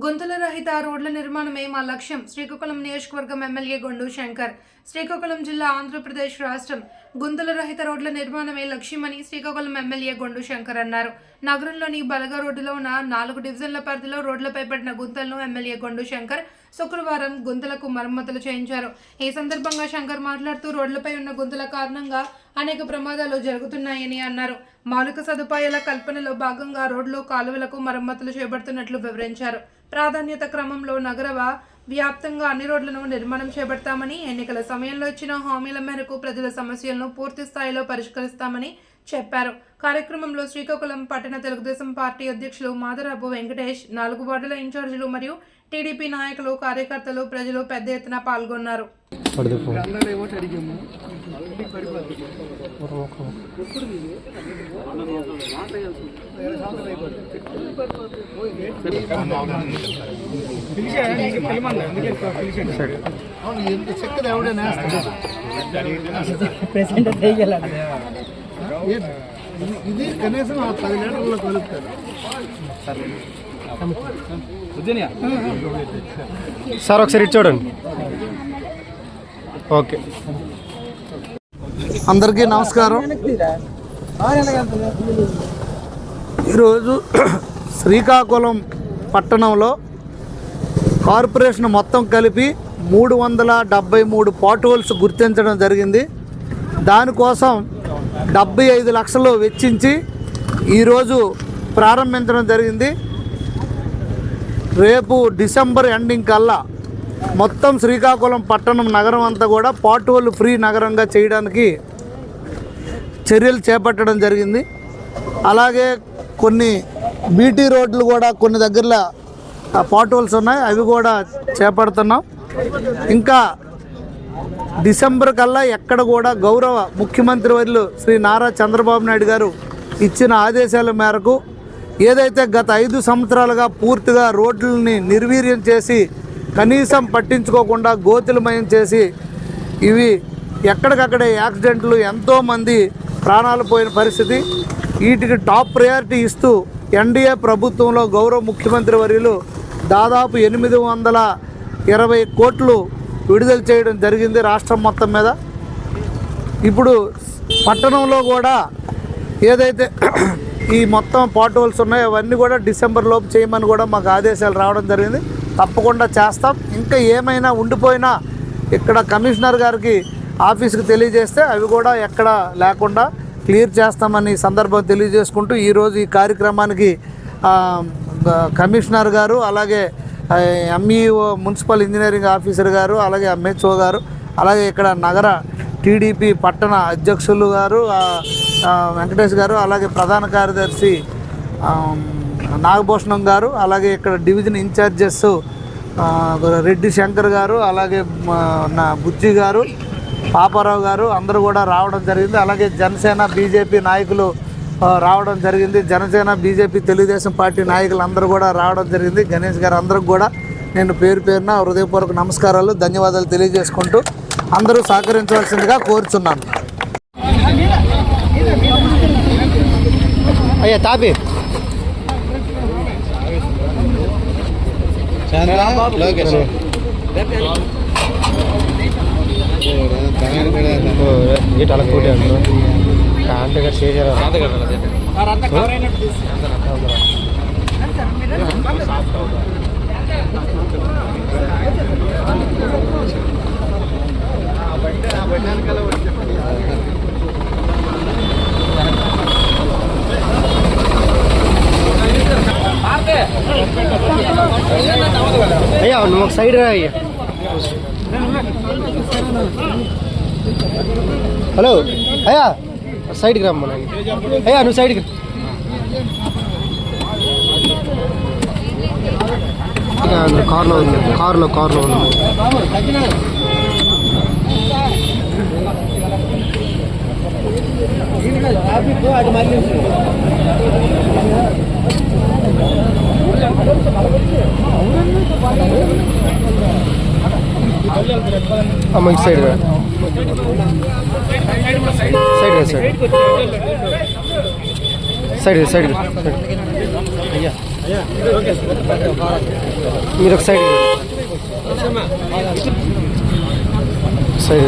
గుంతల రహిత రోడ్ల నిర్మాణమే మా లక్ష్యం. శ్రీకాకుళం నియోజకవర్గం ఎమ్మెల్యే గొండు శంకర్. శ్రీకాకుళం జిల్లా, ఆంధ్రప్రదేశ్ రాష్ట్రం. గుంతల రహిత రోడ్ల నిర్మాణమే లక్ష్యమని శ్రీకాకుళం ఎమ్మెల్యే గొండు శంకర్ అన్నారు. నగరంలోని బలగా రోడ్డులో ఉన్న 4 డివిజన్ల పరిధిలో రోడ్లపై పడిన గుంతలను ఎమ్మెల్యే గొండు శంకర్ శుక్రవారం గుంతలకు మరమ్మతులు చేయించారు. ఈ సందర్భంగా శంకర్ మాట్లాడుతూ రోడ్లపై ఉన్న గుంతల కారణంగా అనేక ప్రమాదాలు జరుగుతున్నాయని అన్నారు. మౌలిక సదుపాయాల కల్పనలో భాగంగా రోడ్లు, కాలువలకు మరమ్మతులు చేపడుతున్నట్లు వివరించారు. ప్రాధాన్యత క్రమంలో నగర వ్యాప్తంగా అన్ని రోడ్లను నిర్మాణం చేపడతామని, ఎన్నికల సమయంలో ఇచ్చిన హామీల మేరకు ప్రజల సమస్యలను పూర్తి స్థాయిలో పరిష్కరిస్తామని చెప్పారు. కార్యక్రమంలో శ్రీకాకుళం పట్టణ తెలుగుదేశం పార్టీ అధ్యక్షులు మాదరాపు వెంకటేష్, 4 వార్డుల ఇన్ఛార్జీలు మరియు టీడీపీ నాయకులు, కార్యకర్తలు, ప్రజలు పెద్ద ఎత్తున పాల్గొన్నారు. ఇది కనీసం 10 లీటర్ల కలుపుతారు సార్. ఒకసారి ఇటు చూడండి. ఓకే, అందరికీ నమస్కారం. ఈరోజు శ్రీకాకుళం పట్టణంలో కార్పొరేషన్ మొత్తం కలిపి 373 పాట్ హోల్స్ గుర్తించడం జరిగింది. దానికోసం 75 లక్షలు వెచ్చించి ఈరోజు ప్రారంభించడం జరిగింది. రేపు డిసెంబర్ ఎండింగ్ కల్లా మొత్తం శ్రీకాకుళం పట్టణం నగరం అంతా కూడా పాట్ హోల్ ఫ్రీ నగరంగా చేయడానికి చర్యలు చేపట్టడం జరిగింది. అలాగే కొన్ని బీటీ రోడ్లు కూడా కొన్ని దగ్గరలో పాట్ హోల్స్ ఉన్నాయి, అవి కూడా చేపడుతున్నాం. ఇంకా డిసెంబర్ కల్లా ఎక్కడ కూడా గౌరవ ముఖ్యమంత్రి వర్యులు శ్రీ నారా చంద్రబాబు నాయుడు గారు ఇచ్చిన ఆదేశాల మేరకు ఏదైతే గత 5 సంవత్సరాలుగా పూర్తిగా రోడ్లని నిర్వీర్యం చేసి కనీసం పట్టించుకోకుండా గోతులమయం చేసి ఇవి ఎక్కడికక్కడే యాక్సిడెంట్లు, ఎంతోమంది ప్రాణాలు పోయిన పరిస్థితి. వీటికి టాప్ ప్రయారిటీ ఇస్తూ ఎన్డీఏ ప్రభుత్వంలో గౌరవ ముఖ్యమంత్రి వర్యులు దాదాపు 820 కోట్లు విడుదల చేయడం జరిగింది రాష్ట్రం మొత్తం మీద. ఇప్పుడు పట్టణంలో కూడా ఏదైతే ఈ మొత్తం పాట్ హోల్స్ ఉన్నాయో అవన్నీ కూడా డిసెంబర్ లోపు చేయమని కూడా మాకు ఆదేశాలు రావడం జరిగింది. తప్పకుండా చేస్తాం. ఇంకా ఏమైనా ఉండిపోయినా ఇక్కడ కమిషనర్ గారికి ఆఫీస్కి తెలియజేస్తే అవి కూడా ఎక్కడ లేకుండా క్లియర్ చేస్తామని సందర్భం తెలియజేసుకుంటూ ఈరోజు ఈ కార్యక్రమానికి కమిషనర్ గారు, అలాగే ఎంఈఓ మున్సిపల్ ఇంజనీరింగ్ ఆఫీసర్ గారు, అలాగే ఎంహెచ్ఓ గారు, అలాగే ఇక్కడ నగర టీడీపీ పట్టణ అధ్యక్షులు గారు వెంకటేష్ గారు, అలాగే ప్రధాన కార్యదర్శి నాగభూషణం గారు, అలాగే ఇక్కడ డివిజన్ ఇన్ఛార్జెస్ రెడ్డి శంకర్ గారు, అలాగే నా బుజ్జి గారు, పాపారావు గారు అందరూ కూడా రావడం జరిగింది. అలాగే జనసేన బీజేపీ నాయకులు రావడం జరిగింది. జనసేన బీజేపీ తెలుగుదేశం పార్టీ నాయకులు అందరూ కూడా రావడం జరిగింది. గణేష్ గారు అందరికి కూడా నేను పేరు పేరున హృదయపూర్వక నమస్కారాలు, ధన్యవాదాలు తెలియజేసుకుంటూ అందరూ సహకరించవలసిందిగా కోరుచున్నాను. అయ్యా తాపి అలా కోటి అంతగా చేశారు. అయ్యా నువ్వు ఒక సైడ్ రా. అయ్యా హలో, అయ్యా సైడ్కి రమ్మా. అయ్యా నువ్వు సైడ్కి కార్లో ఉంది, కార్లో ఉంది. అమ్మ ఇటు side side side side side అయ్యా మీరు ఒక సైడ్ సైడ్